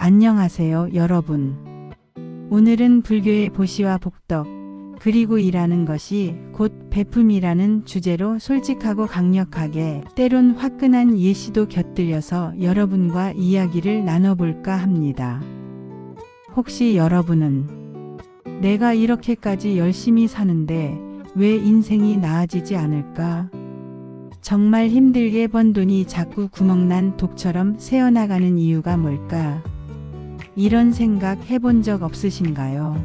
안녕하세요, 여러분. 오늘은 불교의 보시와 복덕, 그리고 일하는 것이 곧 베품이라는 주제로 솔직하고 강력하게, 때론 화끈한 예시도 곁들여서 여러분과 이야기를 나눠볼까 합니다. 혹시 여러분은 내가 이렇게까지 열심히 사는데 왜 인생이 나아지지 않을까? 정말 힘들게 번 돈이 자꾸 구멍난 독처럼 새어나가는 이유가 뭘까? 이런 생각 해본 적 없으신가요?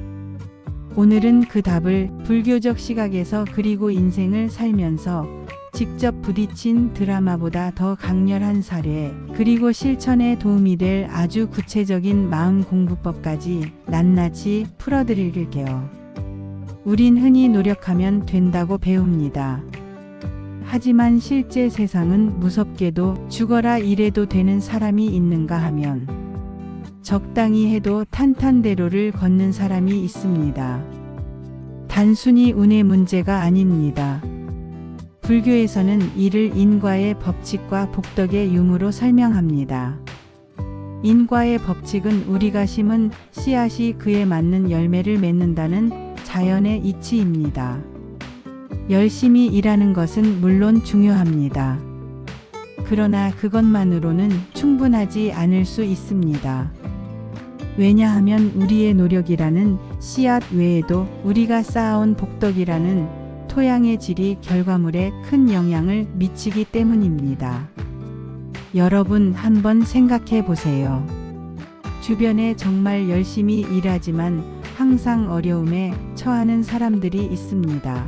오늘은 그 답을 불교적 시각에서, 그리고 인생을 살면서 직접 부딪힌 드라마보다 더 강렬한 사례, 그리고 실천에 도움이 될 아주 구체적인 마음 공부법까지 낱낱이 풀어드릴게요. 우린 흔히 노력하면 된다고 배웁니다. 하지만 실제 세상은 무섭게도 죽어라 이래도 되는 사람이 있는가 하면 적당히 해도 탄탄대로를 걷는 사람이 있습니다. 단순히 운의 문제가 아닙니다. 불교에서는 이를 인과의 법칙과 복덕의 융으로 설명합니다. 인과의 법칙은 우리가 심은 씨앗이 그에 맞는 열매를 맺는다는 자연의 이치입니다. 열심히 일하는 것은 물론 중요합니다. 그러나 그것만으로는 충분하지 않을 수 있습니다. 왜냐하면 우리의 노력이라는 씨앗 외에도 우리가 쌓아온 복덕이라는 토양의 질이 결과물에 큰 영향을 미치기 때문입니다. 여러분 한번 생각해 보세요. 주변에 정말 열심히 일하지만 항상 어려움에 처하는 사람들이 있습니다.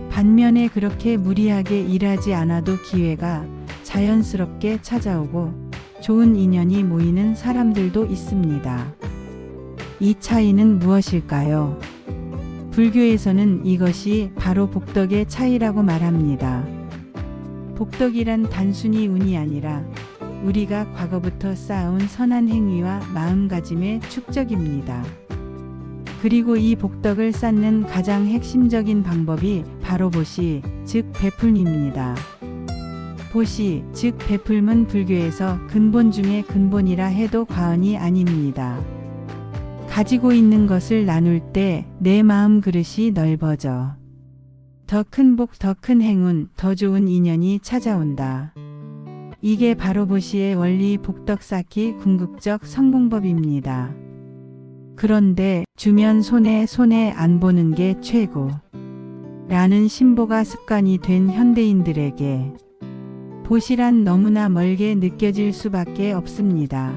반면에 그렇게 무리하게 일하지 않아도 기회가 자연스럽게 찾아오고 좋은 인연이 모이는 사람들도 있습니다. 이 차이는 무엇일까요? 불교에서는 이것이 바로 복덕의 차이라고 말합니다. 복덕이란 단순히 운이 아니라 우리가 과거부터 쌓아온 선한 행위와 마음가짐의 축적입니다. 그리고 이 복덕을 쌓는 가장 핵심적인 방법이 바로 보시, 즉 베풀입니다. 보시, 즉 베풀은 불교에서 근본 중의 근본이라 해도 과언이 아닙니다. 가지고 있는 것을 나눌 때 내 마음 그릇이 넓어져 더 큰 복, 더 큰 행운, 더 좋은 인연이 찾아온다. 이게 바로 보시의 원리, 복덕 쌓기 궁극적 성공법입니다. 그런데 주면 손에 안 보는 게 최고 라는 신보가 습관이 된 현대인들에게 보시란 너무나 멀게 느껴질 수밖에 없습니다.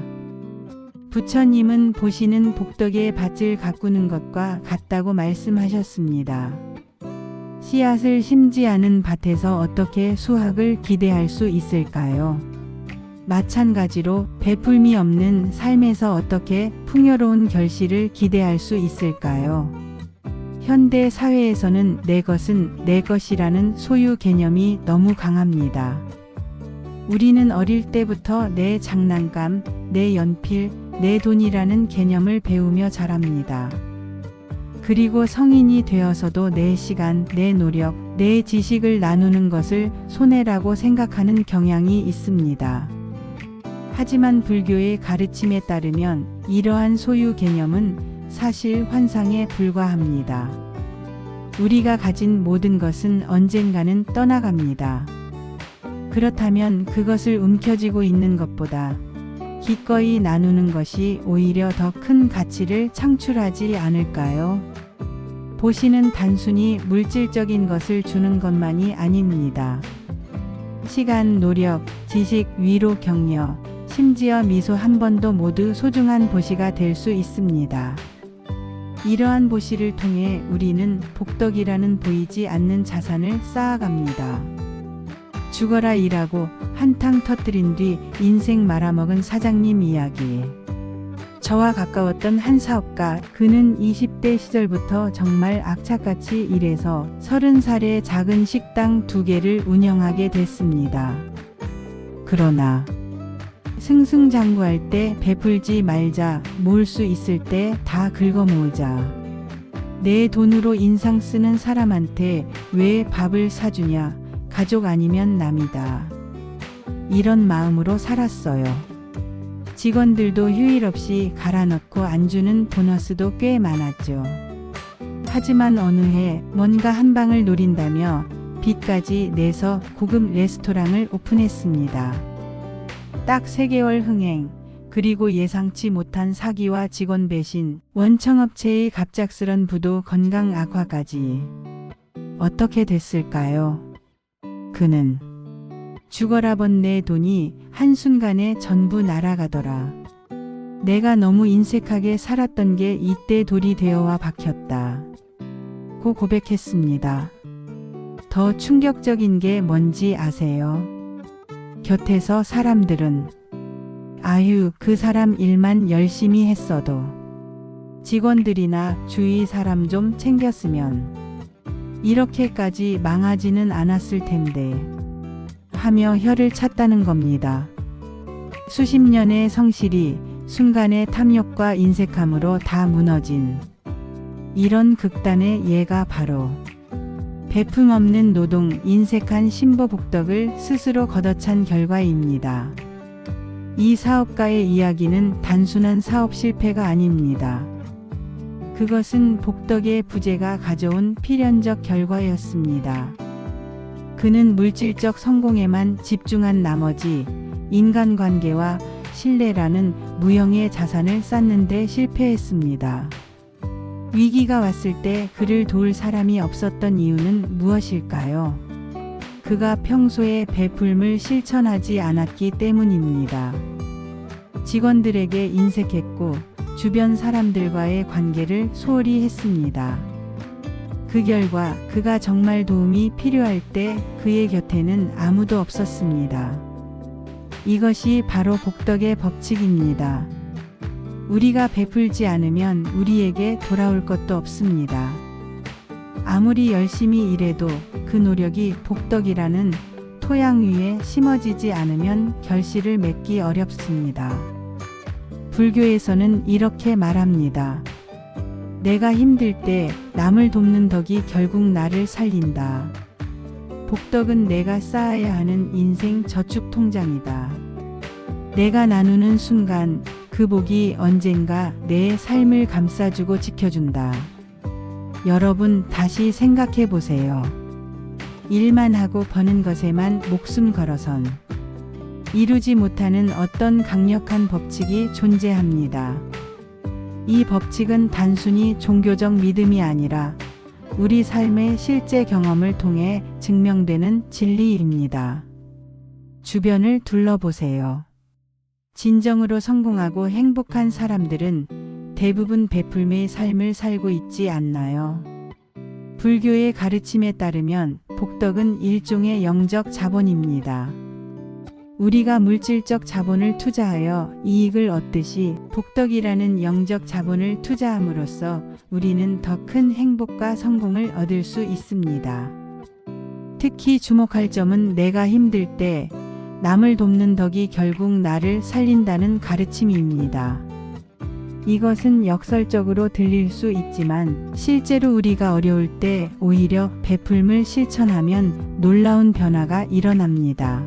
부처님은 보시는 복덕의 밭을 가꾸는 것과 같다고 말씀하셨습니다. 씨앗을 심지 않은 밭에서 어떻게 수확을 기대할 수 있을까요? 마찬가지로 베풀미 없는 삶에서 어떻게 풍요로운 결실을 기대할 수 있을까요? 현대 사회에서는 내 것은 내 것이라는 소유 개념이 너무 강합니다. 우리는 어릴 때부터 내 장난감, 내 연필, 내 돈이라는 개념을 배우며 자랍니다. 그리고 성인이 되어서도 내 시간, 내 노력, 내 지식을 나누는 것을 손해라고 생각하는 경향이 있습니다. 하지만 불교의 가르침에 따르면 이러한 소유 개념은 사실 환상에 불과합니다. 우리가 가진 모든 것은 언젠가는 떠나갑니다. 그렇다면 그것을 움켜쥐고 있는 것보다 기꺼이 나누는 것이 오히려 더 큰 가치를 창출하지 않을까요? 보시는 단순히 물질적인 것을 주는 것만이 아닙니다. 시간, 노력, 지식, 위로, 격려, 심지어 미소 한 번도 모두 소중한 보시가 될 수 있습니다. 이러한 보시를 통해 우리는 복덕이라는 보이지 않는 자산을 쌓아갑니다. 죽어라 일하고 한탕 터뜨린 뒤 인생 말아먹은 사장님 이야기. 저와 가까웠던 한 사업가, 그는 20대 시절부터 정말 악착같이 일해서 30살에 작은 식당 2개를 운영하게 됐습니다. 그러나 승승장구할 때 베풀지 말자, 모을 수 있을 때 다 긁어모으자. 내 돈으로 인상 쓰는 사람한테 왜 밥을 사주냐, 가족 아니면 남이다. 이런 마음으로 살았어요. 직원들도 휴일 없이 갈아넣고 안 주는 보너스도 꽤 많았죠. 하지만 어느 해 뭔가 한 방을 노린다며 빚까지 내서 고급 레스토랑을 오픈했습니다. 딱 3개월 흥행, 그리고 예상치 못한 사기와 직원 배신, 원청업체의 갑작스런 부도 건강 악화까지. 어떻게 됐을까요? 그는 죽어라 번 내 돈이 한순간에 전부 날아가더라. 내가 너무 인색하게 살았던 게 이때 돌이 되어와 박혔다. 고 고백했습니다. 더 충격적인 게 뭔지 아세요? 곁에서 사람들은 아유, 그 사람 일만 열심히 했어도 직원들이나 주위 사람 좀 챙겼으면 이렇게까지 망하지는 않았을 텐데 하며 혀를 찼다는 겁니다. 수십 년의 성실이 순간의 탐욕과 인색함으로 다 무너진 이런 극단의 예가 바로 베품없는 노동, 인색한 신보복덕을 스스로 걷어찬 결과입니다. 이 사업가의 이야기는 단순한 사업 실패가 아닙니다. 그것은 복덕의 부재가 가져온 필연적 결과였습니다. 그는 물질적 성공에만 집중한 나머지 인간관계와 신뢰라는 무형의 자산을 쌓는 데 실패했습니다. 위기가 왔을 때 그를 도울 사람이 없었던 이유는 무엇일까요? 그가 평소에 베풀음을 실천하지 않았기 때문입니다. 직원들에게 인색했고 주변 사람들과의 관계를 소홀히 했습니다. 그 결과 그가 정말 도움이 필요할 때 그의 곁에는 아무도 없었습니다. 이것이 바로 복덕의 법칙입니다. 우리가 베풀지 않으면 우리에게 돌아올 것도 없습니다. 아무리 열심히 일해도 그 노력이 복덕이라는 토양 위에 심어지지 않으면 결실을 맺기 어렵습니다. 불교에서는 이렇게 말합니다. 내가 힘들 때 남을 돕는 덕이 결국 나를 살린다. 복덕은 내가 쌓아야 하는 인생 저축 통장이다. 내가 나누는 순간 그 복이 언젠가 내 삶을 감싸주고 지켜준다. 여러분 다시 생각해 보세요. 일만 하고 버는 것에만 목숨 걸어선 이루지 못하는 어떤 강력한 법칙이 존재합니다. 이 법칙은 단순히 종교적 믿음이 아니라 우리 삶의 실제 경험을 통해 증명되는 진리입니다. 주변을 둘러보세요. 진정으로 성공하고 행복한 사람들은 대부분 베풀매의 삶을 살고 있지 않나요? 불교의 가르침에 따르면 복덕은 일종의 영적 자본입니다. 우리가 물질적 자본을 투자하여 이익을 얻듯이 복덕이라는 영적 자본을 투자함으로써 우리는 더 큰 행복과 성공을 얻을 수 있습니다. 특히 주목할 점은 내가 힘들 때 남을 돕는 덕이 결국 나를 살린다는 가르침입니다. 이것은 역설적으로 들릴 수 있지만 실제로 우리가 어려울 때 오히려 베풀음을 실천하면 놀라운 변화가 일어납니다.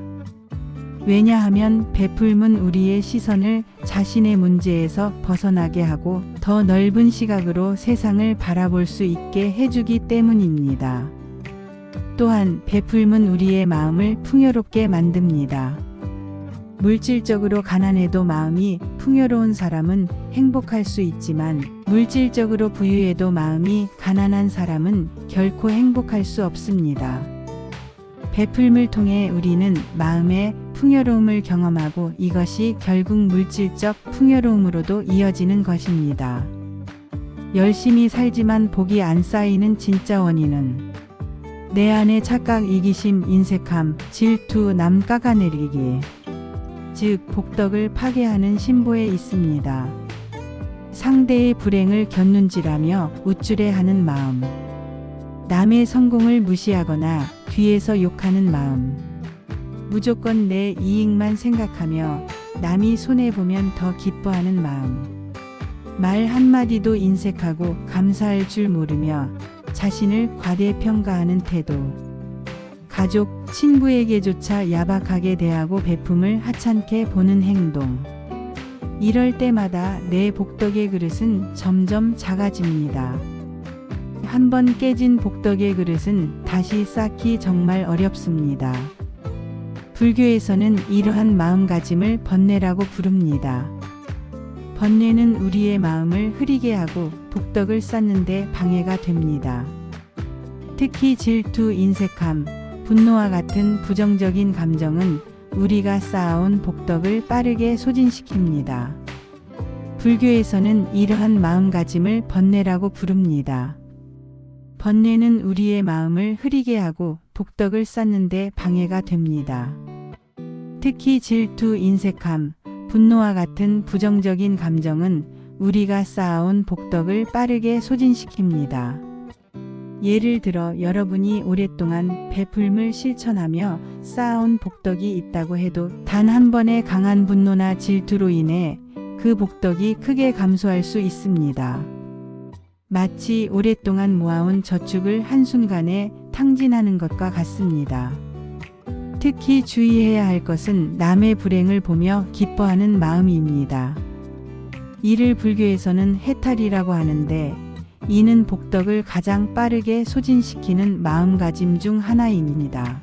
왜냐하면 베풀음은 우리의 시선을 자신의 문제에서 벗어나게 하고 더 넓은 시각으로 세상을 바라볼 수 있게 해주기 때문입니다. 또한 베풀음은 우리의 마음을 풍요롭게 만듭니다. 물질적으로 가난해도 마음이 풍요로운 사람은 행복할 수 있지만 물질적으로 부유해도 마음이 가난한 사람은 결코 행복할 수 없습니다. 베풀음을 통해 우리는 마음의 풍요로움을 경험하고 이것이 결국 물질적 풍요로움으로도 이어지는 것입니다. 열심히 살지만 복이 안 쌓이는 진짜 원인은 내 안의 착각, 이기심, 인색함, 질투, 남 깎아내리기, 즉 복덕을 파괴하는 심보에 있습니다. 상대의 불행을 곁눈질하며 우쭐해하는 마음, 남의 성공을 무시하거나 뒤에서 욕하는 마음, 무조건 내 이익만 생각하며 남이 손해보면 더 기뻐하는 마음, 말 한마디도 인색하고 감사할 줄 모르며 자신을 과대평가하는 태도, 가족, 친구에게조차 야박하게 대하고 베품을 하찮게 보는 행동, 이럴 때마다 내 복덕의 그릇은 점점 작아집니다. 한번 깨진 복덕의 그릇은 다시 쌓기 정말 어렵습니다. 불교에서는 이러한 마음가짐을 번뇌라고 부릅니다. 번뇌는 우리의 마음을 흐리게 하고 복덕을 쌓는 데 방해가 됩니다. 특히 질투, 인색함, 분노와 같은 부정적인 감정은 우리가 쌓아온 복덕을 빠르게 소진시킵니다. 불교에서는 이러한 마음가짐을 번뇌라고 부릅니다. 번뇌는 우리의 마음을 흐리게 하고 복덕을 쌓는 데 방해가 됩니다. 특히 질투, 인색함, 분노와 같은 부정적인 감정은 우리가 쌓아온 복덕을 빠르게 소진시킵니다. 예를 들어 여러분이 오랫동안 베풀음을 실천하며 쌓아온 복덕이 있다고 해도 단 한 번의 강한 분노나 질투로 인해 그 복덕이 크게 감소할 수 있습니다. 마치 오랫동안 모아온 저축을 한순간에 탕진하는 것과 같습니다. 특히 주의해야 할 것은 남의 불행을 보며 기뻐하는 마음입니다. 이를 불교에서는 해탈이라고 하는데 이는 복덕을 가장 빠르게 소진시키는 마음가짐 중 하나입니다.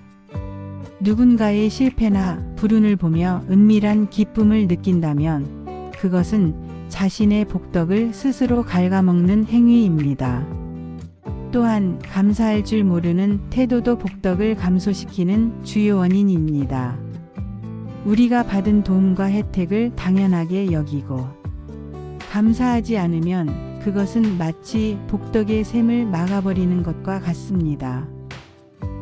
누군가의 실패나 불운을 보며 은밀한 기쁨을 느낀다면 그것은 자신의 복덕을 스스로 갉아먹는 행위입니다. 또한 감사할 줄 모르는 태도도 복덕을 감소시키는 주요 원인입니다. 우리가 받은 도움과 혜택을 당연하게 여기고 감사하지 않으면 그것은 마치 복덕의 샘을 막아버리는 것과 같습니다.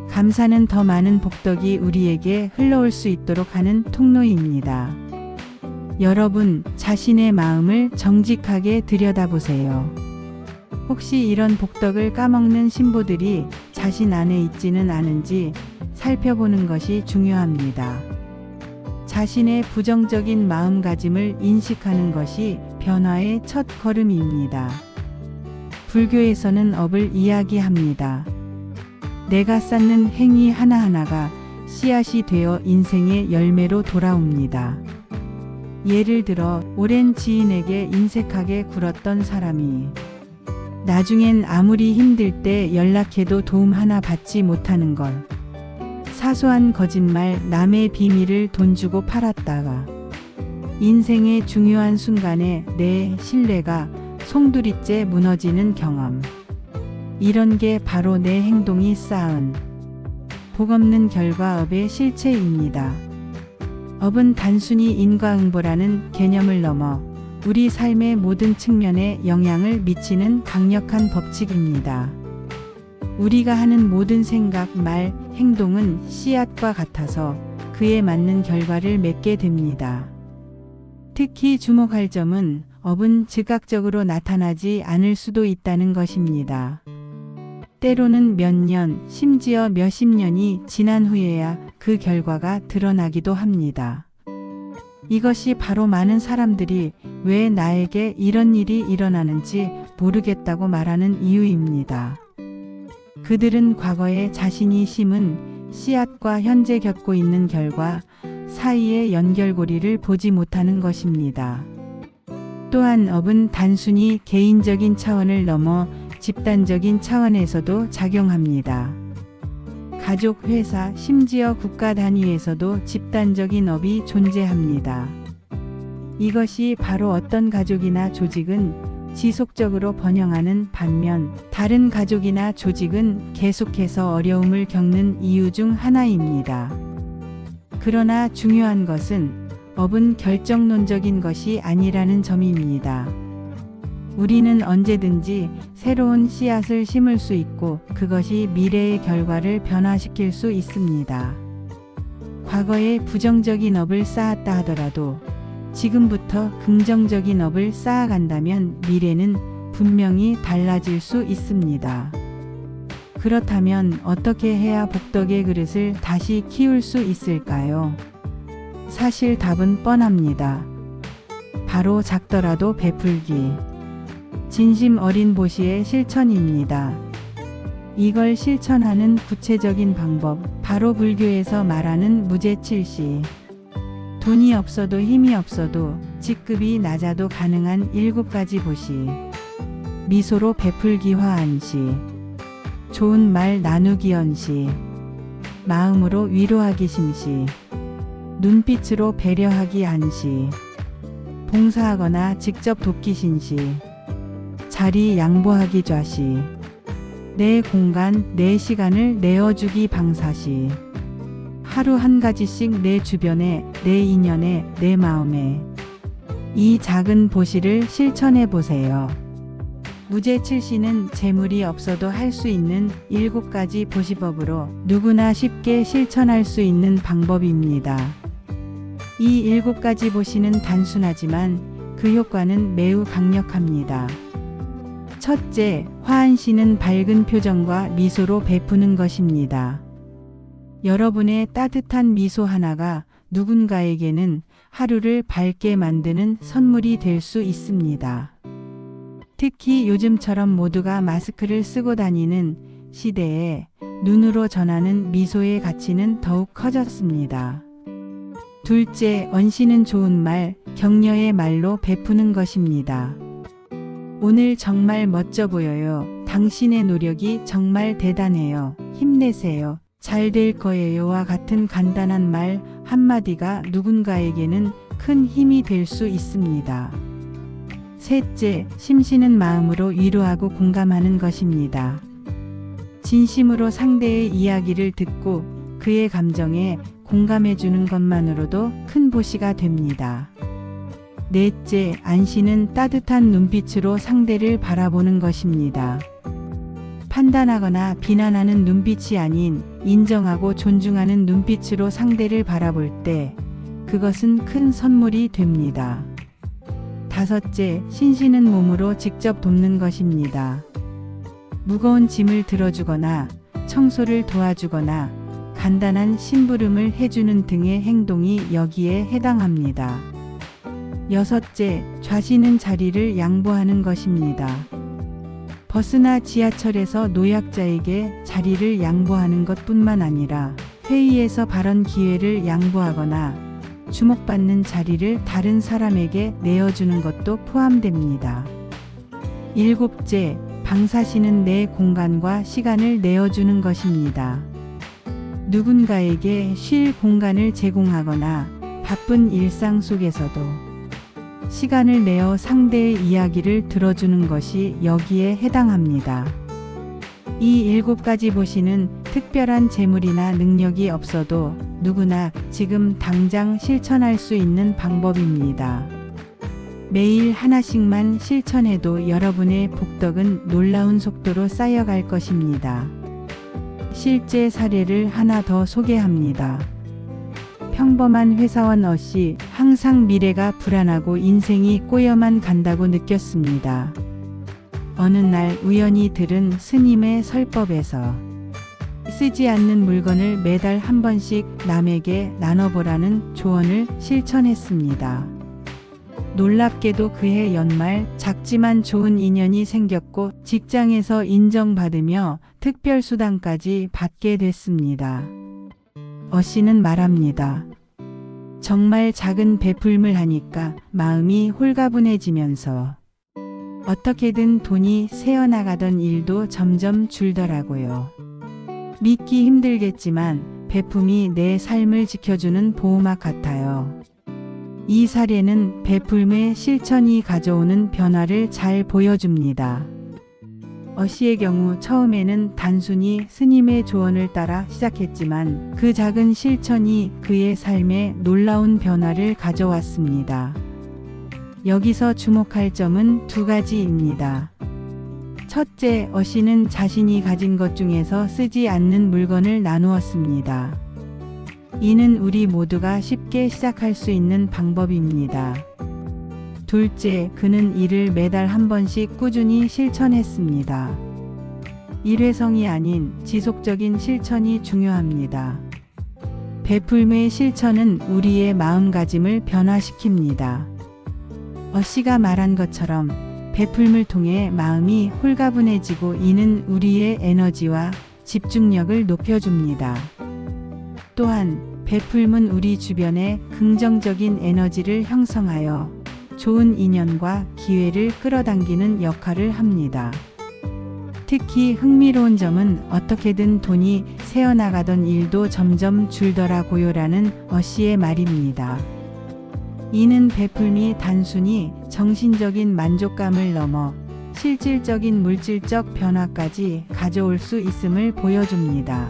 감사는 더 많은 복덕이 우리에게 흘러올 수 있도록 하는 통로입니다. 여러분, 자신의 마음을 정직하게 들여다보세요. 혹시 이런 복덕을 까먹는 신보들이 자신 안에 있지는 않은지 살펴보는 것이 중요합니다. 자신의 부정적인 마음가짐을 인식하는 것이 변화의 첫 걸음입니다. 불교에서는 업을 이야기합니다. 내가 쌓는 행위 하나하나가 씨앗이 되어 인생의 열매로 돌아옵니다. 예를 들어 오랜 지인에게 인색하게 굴었던 사람이 나중엔 아무리 힘들 때 연락해도 도움 하나 받지 못하는 걸, 사소한 거짓말, 남의 비밀을 돈 주고 팔았다가 인생의 중요한 순간에 내 신뢰가 송두리째 무너지는 경험. 이런 게 바로 내 행동이 쌓은 복없는 결과 업의 실체입니다. 업은 단순히 인과응보라는 개념을 넘어 우리 삶의 모든 측면에 영향을 미치는 강력한 법칙입니다. 우리가 하는 모든 생각, 말, 행동은 씨앗과 같아서 그에 맞는 결과를 맺게 됩니다. 특히 주목할 점은 업은 즉각적으로 나타나지 않을 수도 있다는 것입니다. 때로는 몇 년, 심지어 몇십 년이 지난 후에야 그 결과가 드러나기도 합니다. 이것이 바로 많은 사람들이 왜 나에게 이런 일이 일어나는지 모르겠다고 말하는 이유입니다. 그들은 과거에 자신이 심은 씨앗과 현재 겪고 있는 결과 사이의 연결고리를 보지 못하는 것입니다. 또한 업은 단순히 개인적인 차원을 넘어 집단적인 차원에서도 작용합니다. 가족, 회사, 심지어 국가 단위에서도 집단적인 업이 존재합니다. 이것이 바로 어떤 가족이나 조직은 지속적으로 번영하는 반면 다른 가족이나 조직은 계속해서 어려움을 겪는 이유 중 하나입니다. 그러나 중요한 것은 업은 결정론적인 것이 아니라는 점입니다. 우리는 언제든지 새로운 씨앗을 심을 수 있고 그것이 미래의 결과를 변화시킬 수 있습니다. 과거에 부정적인 업을 쌓았다 하더라도 지금부터 긍정적인 업을 쌓아간다면 미래는 분명히 달라질 수 있습니다. 그렇다면 어떻게 해야 복덕의 그릇을 다시 키울 수 있을까요? 사실 답은 뻔합니다. 바로 작더라도 베풀기. 진심 어린 보시의 실천입니다. 이걸 실천하는 구체적인 방법, 바로 불교에서 말하는 무제칠시. 돈이 없어도 힘이 없어도 직급이 낮아도 가능한 7가지 보시. 미소로 베풀기 화한시. 좋은 말 나누기 연시. 마음으로 위로하기 심시. 눈빛으로 배려하기 안시. 봉사하거나 직접 돕기 신시. 자리 양보하기 좌시. 내 공간, 내 시간을 내어주기 방사시. 하루 한 가지씩 내 주변에, 내 인연에, 내 마음에. 이 작은 보시를 실천해 보세요. 무제칠시는 재물이 없어도 할 수 있는 7가지 보시법으로 누구나 쉽게 실천할 수 있는 방법입니다. 이 7가지 보시는 단순하지만 그 효과는 매우 강력합니다. 첫째, 화한시는 밝은 표정과 미소로 베푸는 것입니다. 여러분의 따뜻한 미소 하나가 누군가에게는 하루를 밝게 만드는 선물이 될 수 있습니다. 특히 요즘처럼 모두가 마스크를 쓰고 다니는 시대에 눈으로 전하는 미소의 가치는 더욱 커졌습니다. 둘째, 언시는 좋은 말, 격려의 말로 베푸는 것입니다. 오늘 정말 멋져 보여요. 당신의 노력이 정말 대단해요. 힘내세요. 잘 될 거예요와 같은 간단한 말 한마디가 누군가에게는 큰 힘이 될 수 있습니다. 셋째, 심시는 마음으로 위로하고 공감하는 것입니다. 진심으로 상대의 이야기를 듣고 그의 감정에 공감해 주는 것만으로도 큰 보시가 됩니다. 넷째, 안시는 따뜻한 눈빛으로 상대를 바라보는 것입니다. 판단하거나 비난하는 눈빛이 아닌 인정하고 존중하는 눈빛으로 상대를 바라볼 때 그것은 큰 선물이 됩니다. 다섯째, 신시는 몸으로 직접 돕는 것입니다. 무거운 짐을 들어주거나 청소를 도와주거나 간단한 심부름을 해주는 등의 행동이 여기에 해당합니다. 여섯째, 좌시는 자리를 양보하는 것입니다. 버스나 지하철에서 노약자에게 자리를 양보하는 것뿐만 아니라 회의에서 발언 기회를 양보하거나 주목받는 자리를 다른 사람에게 내어주는 것도 포함됩니다. 일곱째, 방사시는 내 공간과 시간을 내어주는 것입니다. 누군가에게 쉴 공간을 제공하거나 바쁜 일상 속에서도 시간을 내어 상대의 이야기를 들어주는 것이 여기에 해당합니다. 이 7가지 보시는 특별한 재물이나 능력이 없어도 누구나 지금 당장 실천할 수 있는 방법입니다. 매일 하나씩만 실천해도 여러분의 복덕은 놀라운 속도로 쌓여갈 것입니다. 실제 사례를 하나 더 소개합니다. 평범한 회사원 어씨, 항상 미래가 불안하고 인생이 꼬여만 간다고 느꼈습니다. 어느 날 우연히 들은 스님의 설법에서 쓰지 않는 물건을 매달 한 번씩 남에게 나눠보라는 조언을 실천했습니다. 놀랍게도 그해 연말 작지만 좋은 인연이 생겼고 직장에서 인정받으며 특별수당까지 받게 됐습니다. 어씨는 말합니다. 정말 작은 베풀물 하니까 마음이 홀가분해지면서 어떻게든 돈이 새어나가던 일도 점점 줄더라고요. 믿기 힘들겠지만 베품이 내 삶을 지켜주는 보호막 같아요. 이 사례는 베풀의 실천이 가져오는 변화를 잘 보여줍니다. 어씨의 경우 처음에는 단순히 스님의 조언을 따라 시작했지만 그 작은 실천이 그의 삶에 놀라운 변화를 가져왔습니다. 여기서 주목할 점은 2가지입니다. 첫째, 어씨는 자신이 가진 것 중에서 쓰지 않는 물건을 나누었습니다. 이는 우리 모두가 쉽게 시작할 수 있는 방법입니다. 둘째, 그는 이를 매달 한 번씩 꾸준히 실천했습니다. 일회성이 아닌 지속적인 실천이 중요합니다. 베풀매의 실천은 우리의 마음가짐을 변화시킵니다. 어씨가 말한 것처럼 베풀물 통해 마음이 홀가분해지고 이는 우리의 에너지와 집중력을 높여줍니다. 또한 베풀문 우리 주변에 긍정적인 에너지를 형성하여 좋은 인연과 기회를 끌어당기는 역할을 합니다. 특히 흥미로운 점은 어떻게든 돈이 새어나가던 일도 점점 줄더라 고요라는 어씨의 말입니다. 이는 베풀미 단순히 정신적인 만족감을 넘어 실질적인 물질적 변화까지 가져올 수 있음을 보여줍니다.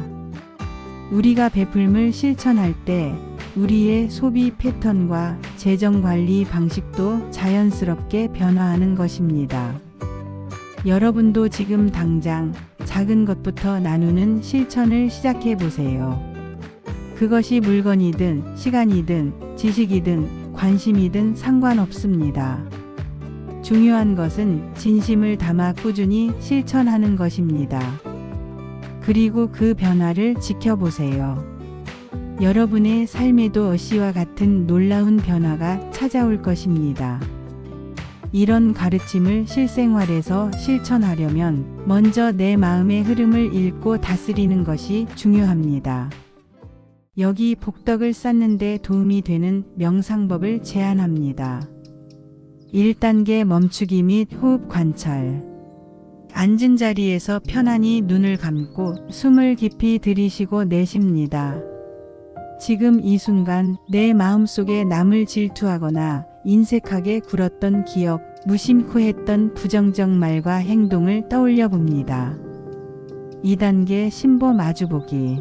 우리가 베풀물 실천할 때 우리의 소비 패턴과 재정 관리 방식도 자연스럽게 변화하는 것입니다. 여러분도 지금 당장 작은 것부터 나누는 실천을 시작해 보세요. 그것이 물건이든 시간이든 지식이든 관심이든 상관없습니다. 중요한 것은 진심을 담아 꾸준히 실천하는 것입니다. 그리고 그 변화를 지켜보세요. 여러분의 삶에도 어씨와 같은 놀라운 변화가 찾아올 것입니다. 이런 가르침을 실생활에서 실천하려면 먼저 내 마음의 흐름을 읽고 다스리는 것이 중요합니다. 여기 복덕을 쌓는 데 도움이 되는 명상법을 제안합니다. 1단계 멈추기 및 호흡 관찰. 앉은 자리에서 편안히 눈을 감고 숨을 깊이 들이쉬고 내쉽니다. 지금 이 순간 내 마음속에 남을 질투하거나 인색하게 굴었던 기억, 무심코 했던 부정적 말과 행동을 떠올려 봅니다. 2단계 심보 마주보기.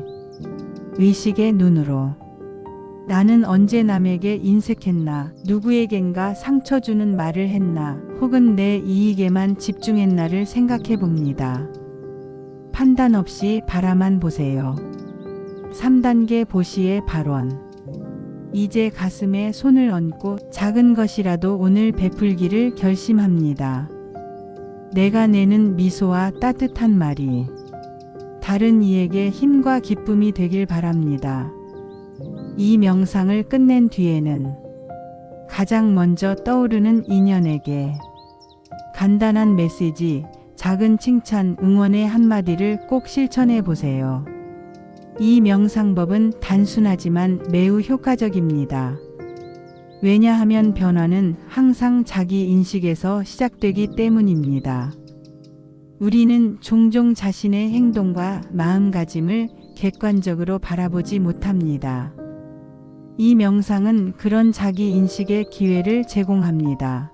의식의 눈으로. 나는 언제 남에게 인색했나, 누구에겐가 상처 주는 말을 했나, 혹은 내 이익에만 집중했나를 생각해 봅니다. 판단 없이 바라만 보세요. 3단계 보시의 발원. 이제 가슴에 손을 얹고 작은 것이라도 오늘 베풀기를 결심합니다. 내가 내는 미소와 따뜻한 말이 다른 이에게 힘과 기쁨이 되길 바랍니다. 이 명상을 끝낸 뒤에는 가장 먼저 떠오르는 인연에게 간단한 메시지, 작은 칭찬, 응원의 한마디를 꼭 실천해 보세요. 이 명상법은 단순하지만 매우 효과적입니다. 왜냐하면 변화는 항상 자기 인식에서 시작되기 때문입니다. 우리는 종종 자신의 행동과 마음가짐을 객관적으로 바라보지 못합니다. 이 명상은 그런 자기 인식의 기회를 제공합니다.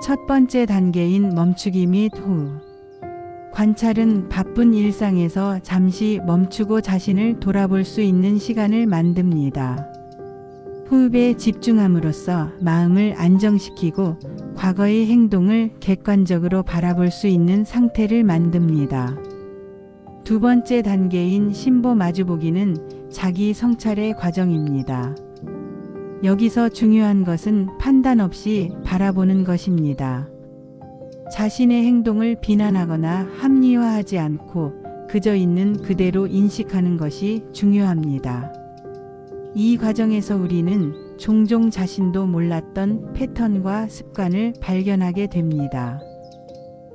첫 번째 단계인 멈추기 및 호흡. 관찰은 바쁜 일상에서 잠시 멈추고 자신을 돌아볼 수 있는 시간을 만듭니다. 호흡에 집중함으로써 마음을 안정시키고 과거의 행동을 객관적으로 바라볼 수 있는 상태를 만듭니다. 두 번째 단계인 심보 마주보기는 자기 성찰의 과정입니다. 여기서 중요한 것은 판단 없이 바라보는 것입니다. 자신의 행동을 비난하거나 합리화하지 않고 그저 있는 그대로 인식하는 것이 중요합니다. 이 과정에서 우리는 종종 자신도 몰랐던 패턴과 습관을 발견하게 됩니다.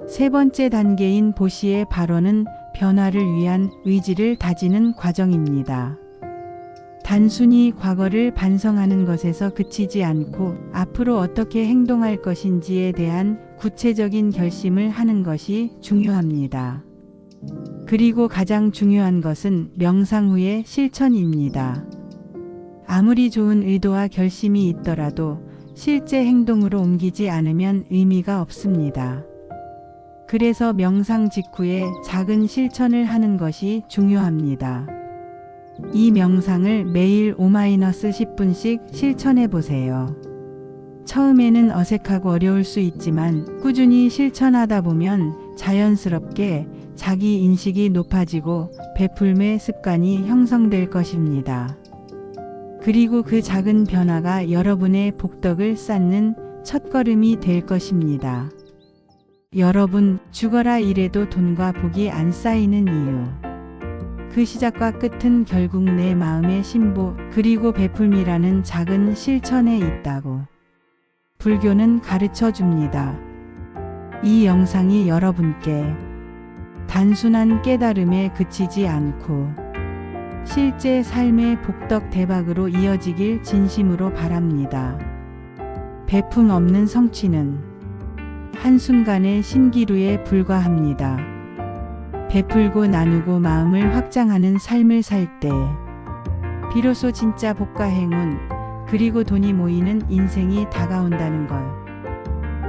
세 번째 단계인 보시의 발원은 변화를 위한 의지를 다지는 과정입니다. 단순히 과거를 반성하는 것에서 그치지 않고 앞으로 어떻게 행동할 것인지에 대한 구체적인 결심을 하는 것이 중요합니다. 그리고 가장 중요한 것은 명상 후의 실천입니다. 아무리 좋은 의도와 결심이 있더라도 실제 행동으로 옮기지 않으면 의미가 없습니다. 그래서 명상 직후에 작은 실천을 하는 것이 중요합니다. 이 명상을 매일 5-10분씩 실천해 보세요. 처음에는 어색하고 어려울 수 있지만 꾸준히 실천하다 보면 자연스럽게 자기 인식이 높아지고 베풀매 습관이 형성될 것입니다. 그리고 그 작은 변화가 여러분의 복덕을 쌓는 첫걸음이 될 것입니다. 여러분, 죽어라 이래도 돈과 복이 안 쌓이는 이유. 그 시작과 끝은 결국 내 마음의 심보 그리고 베풀미라는 작은 실천에 있다고 불교는 가르쳐 줍니다. 이 영상이 여러분께 단순한 깨달음에 그치지 않고 실제 삶의 복덕 대박으로 이어지길 진심으로 바랍니다. 베품 없는 성취는 한순간의 신기루에 불과합니다. 베풀고 나누고 마음을 확장하는 삶을 살 때 비로소 진짜 복과 행운 그리고 돈이 모이는 인생이 다가온다는 걸.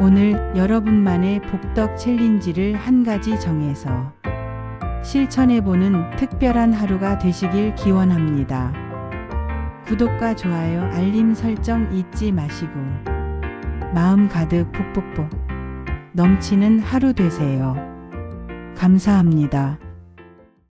오늘 여러분만의 복덕 챌린지를 한 가지 정해서 실천해보는 특별한 하루가 되시길 기원합니다. 구독과 좋아요, 알림 설정 잊지 마시고 마음 가득 복복복 넘치는 하루 되세요. 감사합니다.